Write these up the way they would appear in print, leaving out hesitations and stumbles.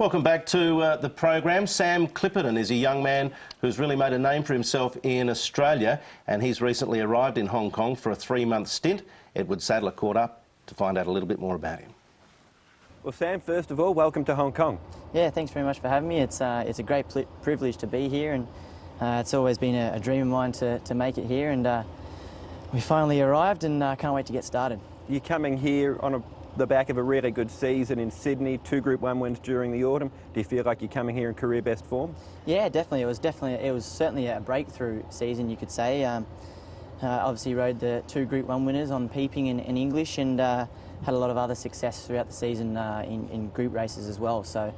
Welcome back to the program. Sam Clipperton is a young man who's really made a name for himself in Australia, and he's recently arrived in Hong Kong for a 3-month stint. Edward Sadler caught up to find out a little bit more about him. Well, Sam, first of all, welcome to Hong Kong. Yeah, thanks very much for having me. It's a great privilege to be here, and it's always been a dream of mine to make it here, and we finally arrived, and can't wait to get started. You're coming here on the back of a really good season in Sydney, 2 Group 1 wins during the autumn. Do you feel like you're coming here in career best form? Yeah, definitely. It was certainly a breakthrough season, you could say. Obviously rode the 2 Group 1 winners on peeping and English, and had a lot of other success throughout the season in group races as well. So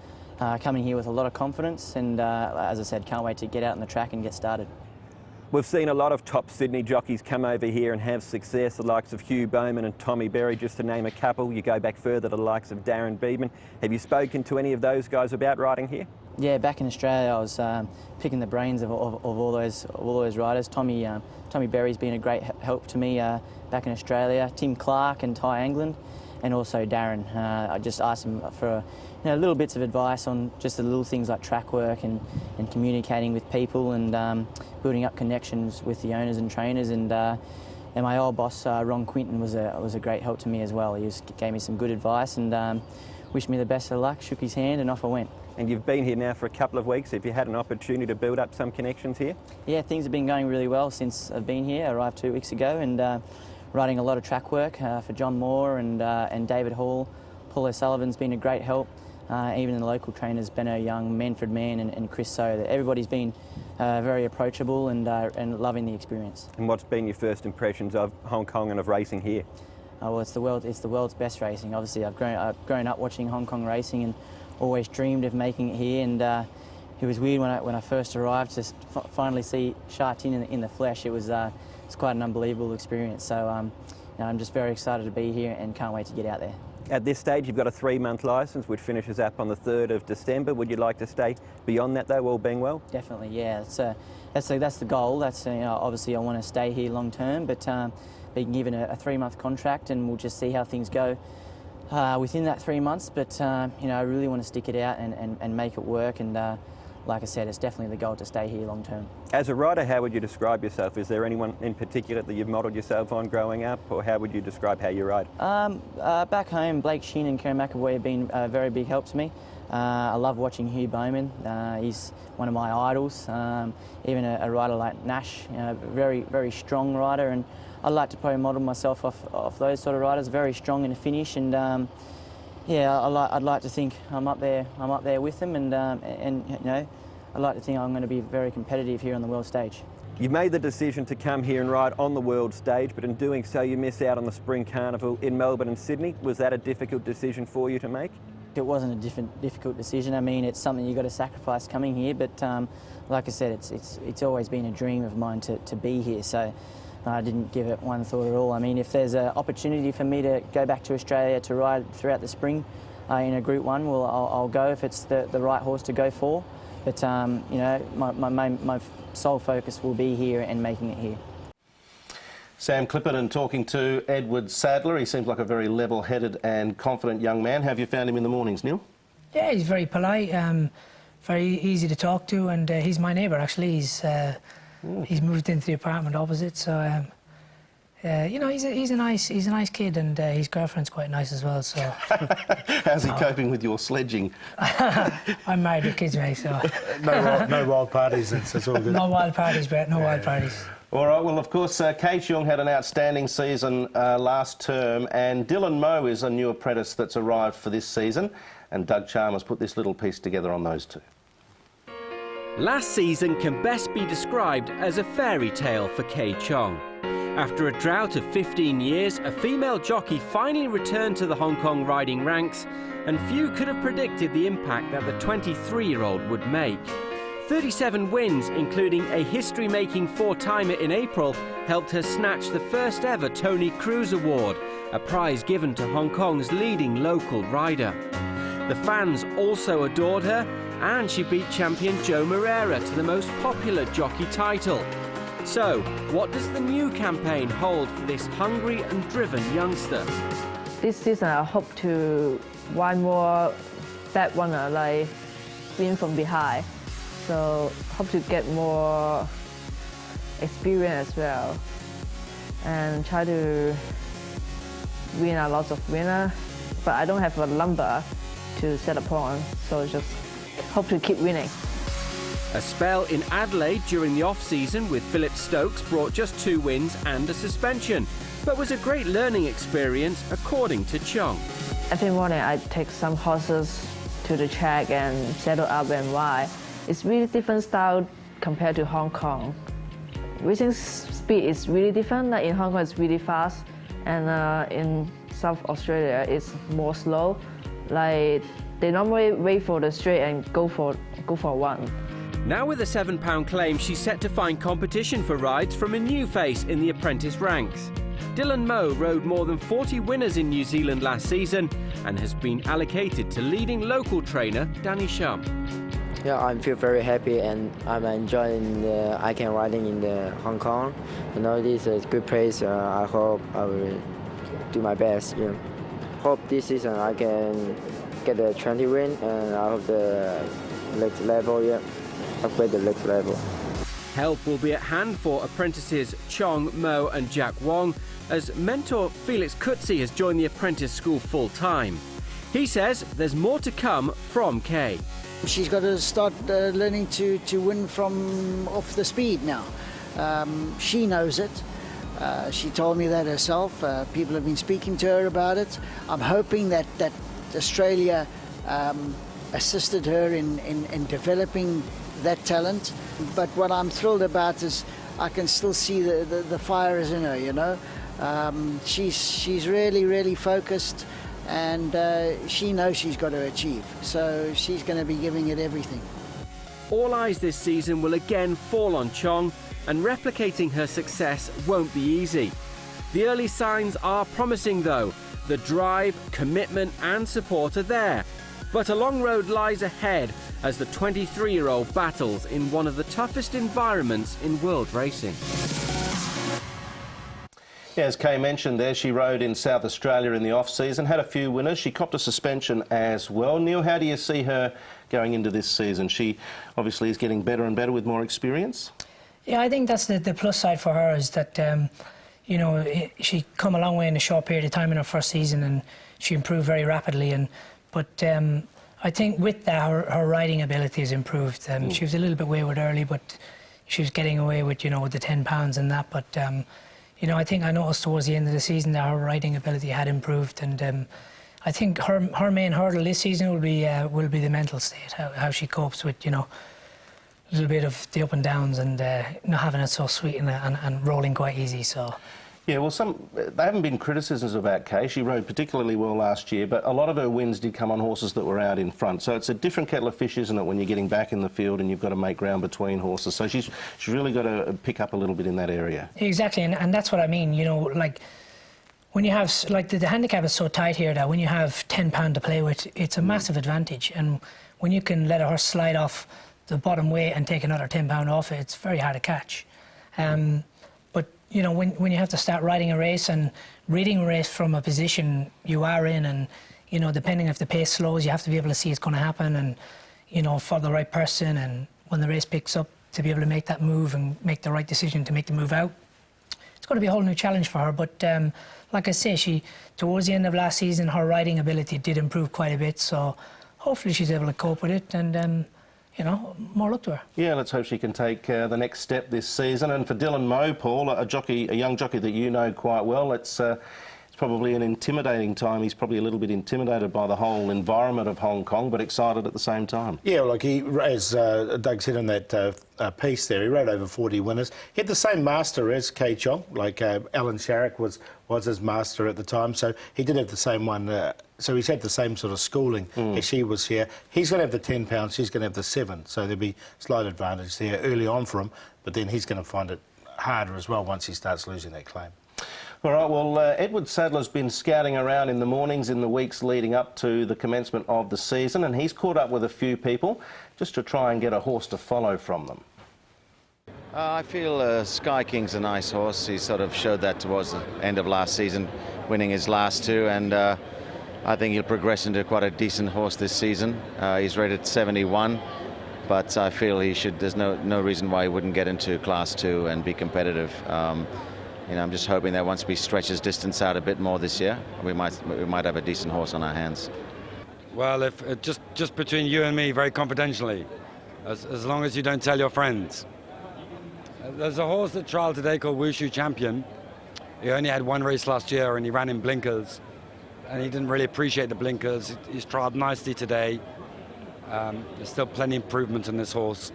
coming here with a lot of confidence, and as I said, can't wait to get out on the track and get started. We've seen a lot of top Sydney jockeys come over here and have success, the likes of Hugh Bowman and Tommy Berry, just to name a couple. You go back further to the likes of Darren Beedman. Have you spoken to any of those guys about riding here? Yeah, back in Australia, I was picking the brains of all those riders. Tommy Berry's been a great help to me back in Australia. Tim Clark and Ty England, and also Darren. I just asked him for little bits of advice on just the little things like track work and communicating with people, and building up connections with the owners and trainers. And my old boss, Ron Quinton, was a great help to me as well. He gave me some good advice and wished me the best of luck, shook his hand, and off I went. And you've been here now for a couple of weeks. Have you had an opportunity to build up some connections here? Yeah, things have been going really well since I've been here. I arrived 2 weeks ago, and riding a lot of track work for John Moore and David Hall. Paul O'Sullivan's been a great help. Even the local trainers, Benno Young, Manfred Mann and Chris So. Everybody's been very approachable and loving the experience. And what's been your first impressions of Hong Kong and of racing here? Well, it's the world's best racing. Obviously, I've grown up watching Hong Kong racing and always dreamed of making it here. And it was weird when I first arrived to finally see Sha Tin in the flesh. It's quite an unbelievable experience. So I'm just very excited to be here and can't wait to get out there. At this stage, you've got a 3-month licence, which finishes up on the 3rd of December. Would you like to stay beyond that, though, all being well? Definitely, yeah. That's the goal. That's obviously I want to stay here long term, but being given a 3-month contract, and we'll just see how things go within that 3 months. But I really want to stick it out and make it work. And like I said, it's definitely the goal to stay here long term. As a rider, how would you describe yourself? Is there anyone in particular that you've modelled yourself on growing up, or how would you describe how you ride? Back home, Blake Shinn and Kerry McAvoy have been a very big help to me. I love watching Hugh Bowman. He's one of my idols. Even a rider like Nash, very, very strong rider, and I'd like to probably model myself off those sort of riders. Very strong in the finish, and yeah, I'd like to think I'm up there with them, and I'd like to think I'm going to be very competitive here on the world stage. You've made the decision to come here and ride on the world stage, but in doing so you miss out on the Spring Carnival in Melbourne and Sydney. Was that a difficult decision for you to make? It wasn't a difficult decision. I mean, it's something you've got to sacrifice coming here, but like I said, it's always been a dream of mine to be here, so I didn't give it one thought at all. I mean, if there's an opportunity for me to go back to Australia to ride throughout the spring in a Group 1, well, I'll go if it's the right horse to go for. But my sole focus will be here and making it here. Sam Clipperton talking to Edward Sadler. He seems like a very level-headed and confident young man. How have you found him in the mornings, Neil? Yeah, he's very polite, very easy to talk to, and he's my neighbour actually. He's moved into the apartment opposite, so he's a nice kid, and his girlfriend's quite nice as well. So how's he coping with your sledging? I'm married with kids, mate, so no wild parties. That's all good. No wild parties, Brett. No wild parties. All right. Well, of course, Kei Cheong had an outstanding season last term, and Dylan Moe is a new apprentice that's arrived for this season, and Doug Chalmers put this little piece together on those two. Last season can best be described as a fairy tale for Kei Cheong. After a drought of 15 years, a female jockey finally returned to the Hong Kong riding ranks, and few could have predicted the impact that the 23-year-old would make. 37 wins, including a history-making 4-timer in April, helped her snatch the first ever Tony Cruz Award, a prize given to Hong Kong's leading local rider. The fans also adored her, and she beat champion Joe Moreira to the most popular jockey title. So, what does the new campaign hold for this hungry and driven youngster? This season I hope to one more back runner, like win from behind. So hope to get more experience as well, and try to win a lot of winner. But I don't have a number to set upon, so just hope to keep winning. A spell in Adelaide during the off-season with Philip Stokes brought just 2 wins and a suspension, but was a great learning experience, according to Chong. Every morning I take some horses to the track and settle up and ride. It's really different style compared to Hong Kong. Racing speed is really different. Like in Hong Kong, it's really fast, and in South Australia, it's more slow. Like they normally wait for the straight and go for one. Now with a £7 claim, she's set to find competition for rides from a new face in the apprentice ranks. Dylan Moe rode more than 40 winners in New Zealand last season and has been allocated to leading local trainer Danny Shum. Yeah, I feel very happy and I'm enjoying the ICANN riding in the Hong Kong. You know, this is a good place. I hope I will do my best. Yeah. Hope this season I can get a 20 win, and I hope the next level, upgrade the next level. Help will be at hand for apprentices Chong, Mo and Jack Wong, as mentor Felix Kutsi has joined the apprentice school full-time. He says there's more to come from Kay. She's got to start learning to win from off the speed now. She knows it. She told me that herself. People have been speaking to her about it. I'm hoping that Australia assisted her in developing that talent. But what I'm thrilled about is I can still see the fire is in her, you know. She's really focused, and she knows she's got to achieve. So she's going to be giving it everything. All eyes this season will again fall on Chong, and replicating her success won't be easy. The early signs are promising though. The drive, commitment and support are there. But a long road lies ahead as the 23-year-old battles in one of the toughest environments in world racing. Yeah, as Kay mentioned there, she rode in South Australia in the off-season, had a few winners. She copped a suspension as well. Neil, how do you see her going into this season? She obviously is getting better and better with more experience. Yeah, I think that's the plus side for her, is that, you know, she come a long way in a short period of time in her first season, and she improved very rapidly. But I think with that, her riding ability has improved. She was a little bit wayward early, but she was getting away with, you know, with the 10 pounds and that. But you know, I think I noticed towards the end of the season that her riding ability had improved, and I think her main hurdle this season will be the mental state, how she copes with, you know, a little bit of the up and downs and not having it so sweet and rolling quite easy. So. Yeah, well, there haven't been criticisms about Kay. She rode particularly well last year, but a lot of her wins did come on horses that were out in front. So it's a different kettle of fish, isn't it, when you're getting back in the field and you've got to make ground between horses. So she's really got to pick up a little bit in that area. Exactly, and that's what I mean. You know, like when you have, like the handicap is so tight here that when you have £10 to play with, it's a massive advantage. And when you can let a horse slide off the bottom weight and take another £10 off it, it's very hard to catch. But you know, when you have to start riding a race and reading a race from a position you are in, and you know, depending if the pace slows, you have to be able to see it's going to happen, and you know, for the right person, and when the race picks up, to be able to make that move and make the right decision to make the move out. It's going to be a whole new challenge for her. But like I say, towards the end of last season, her riding ability did improve quite a bit. So hopefully she's able to cope with it, and you know, more luck to her. Yeah, let's hope she can take the next step this season. And for Dylan Moe, Paul, a young jockey that you know quite well, it's probably an intimidating time. He's probably a little bit intimidated by the whole environment of Hong Kong, but excited at the same time. Yeah, like as Doug said in that piece there, he rode over 40 winners. He had the same master as Kay Chong, like Alan Sharrock was his master at the time, so he did have the same one. So he's had the same sort of schooling as she was here. He's going to have the 10 pounds, she's going to have the 7, so there'll be slight advantage there early on for him, but then he's going to find it harder as well once he starts losing that claim. All right, well, Edward Sadler's been scouting around in the mornings in the weeks leading up to the commencement of the season, and he's caught up with a few people just to try and get a horse to follow from them. I feel Sky King's a nice horse. He sort of showed that towards the end of last season, winning his last 2, and I think he'll progress into quite a decent horse this season. He's rated 71, but I feel he should. There's no reason why he wouldn't get into Class 2 and be competitive. You know, I'm just hoping that once we stretch his distance out a bit more this year, we might have a decent horse on our hands. Well, if just between you and me, very confidentially, as long as you don't tell your friends. There's a horse that trialled today called Wushu Champion. He only had one race last year and he ran in blinkers, and he didn't really appreciate the blinkers. He's trialled nicely today. There's still plenty of improvement in this horse,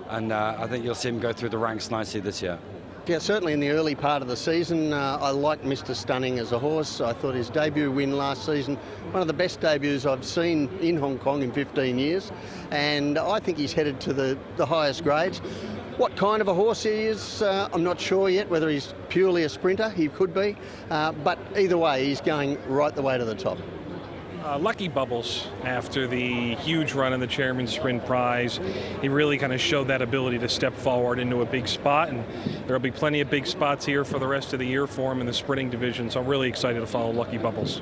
and I think you'll see him go through the ranks nicely this year. Yeah, certainly in the early part of the season, I liked Mr. Stunning as a horse. I thought his debut win last season, one of the best debuts I've seen in Hong Kong in 15 years, and I think he's headed to the highest grades. What kind of a horse he is, I'm not sure yet, whether he's purely a sprinter, he could be, but either way, he's going right the way to the top. Lucky Bubbles, after the huge run in the Chairman's Sprint Prize, he really kind of showed that ability to step forward into a big spot, and there'll be plenty of big spots here for the rest of the year for him in the sprinting division, so I'm really excited to follow Lucky Bubbles.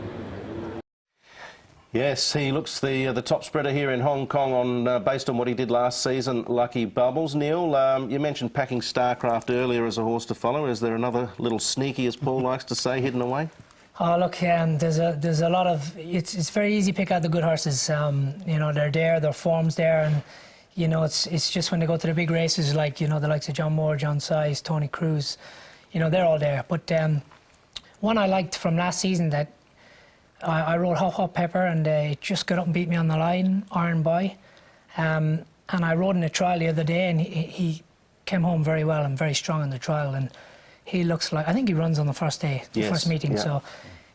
Yes, he looks the top spreader here in Hong Kong based on what he did last season, Lucky Bubbles. Neil, you mentioned Packing Starcraft earlier as a horse to follow. Is there another little sneaky, as Paul likes to say, hidden away? Oh look, there's a lot of. It's very easy to pick out the good horses. You know, they're there, their form's there, and you know it's just when they go to the big races, like the likes of John Moore, John Size, Tony Cruz, they're all there. But one I liked from last season that I rode Hot Pepper, and it just got up and beat me on the line, Iron Boy, and I rode in a trial the other day, and he came home very well and very strong in the trial, and he looks like, I think he runs on the first day, first meeting, yeah. So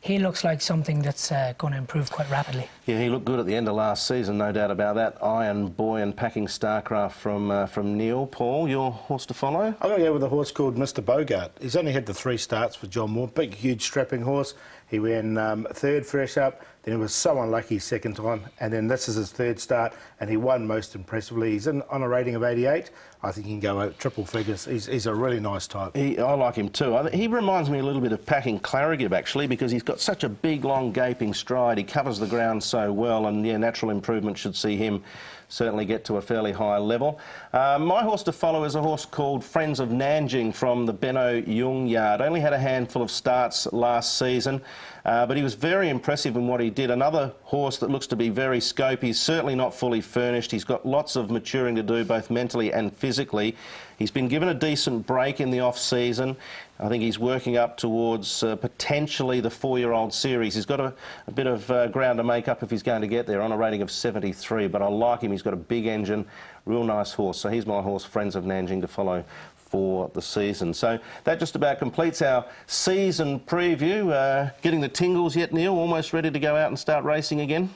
he looks like something that's going to improve quite rapidly. Yeah, he looked good at the end of last season, no doubt about that. Iron Boy and Packing Starcraft from Neil. Paul, your horse to follow? I'm going to go with a horse called Mr. Bogart. He's only had the 3 starts for John Moore. Big, huge, strapping horse. He ran 3rd fresh up, then he was so unlucky 2nd time, and then this is his 3rd start, and he won most impressively. He's on a rating of 88. I think he can go out triple figures. He's a really nice type. I like him too. He reminds me a little bit of Packing Clarigib, actually, because he's got such a big, long, gaping stride. He covers the ground so well, and yeah, natural improvement should see him certainly get to a fairly high level. My horse to follow is a horse called Friends of Nanjing from the Benno Yung yard. Only had a handful of starts last season, but he was very impressive in what he did. Another horse that looks to be very scopy. He's certainly not fully furnished. He's got lots of maturing to do, both mentally and physically. He's been given a decent break in the off-season. I think he's working up towards potentially the 4-year-old series. He's got a bit of ground to make up if he's going to get there, on a rating of 73, but I like him. He's got a big engine, real nice horse. So he's my horse, Friends of Nanjing, to follow for the season. So that just about completes our season preview. Getting the tingles yet, Neil? Almost ready to go out and start racing again?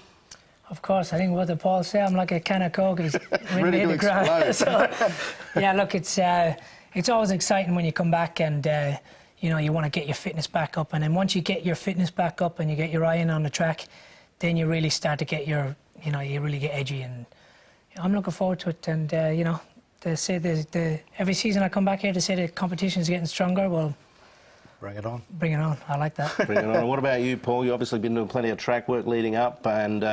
Of course. I think what did Paul say? I'm like a can of Coke. He's ready to explode. So, yeah, look, it's always exciting when you come back and you want to get your fitness back up, and then once you get your fitness back up and you get your eye in on the track, then you really start to get your, you really get edgy, and I'm looking forward to it. And they say every season I come back here, they say the competition is getting stronger. Well, bring it on. Bring it on. I like that. Bring it on. And what about you, Paul? You've obviously been doing plenty of track work leading up, and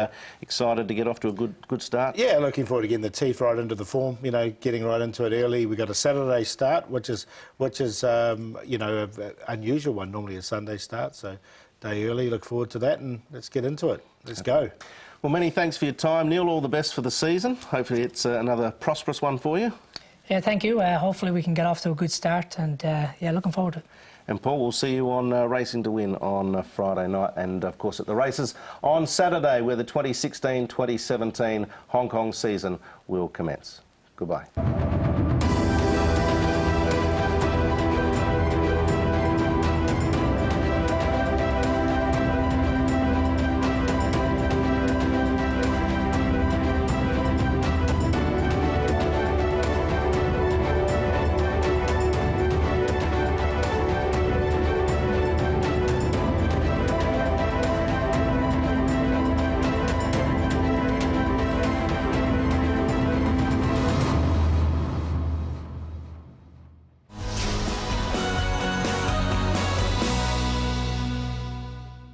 excited to get off to a good start. Yeah, looking forward to getting the teeth right into the form. Getting right into it early. We got a Saturday start, which is an unusual one. Normally a Sunday start, so day early. Look forward to that, and let's get into it. Let's go. Well, many thanks for your time, Neil. All the best for the season. Hopefully it's another prosperous one for you. Yeah, thank you. Hopefully we can get off to a good start, and yeah, looking forward to it. And Paul, we'll see you on Racing to Win on Friday night, and of course at the races on Saturday, where the 2016-2017 Hong Kong season will commence. Goodbye.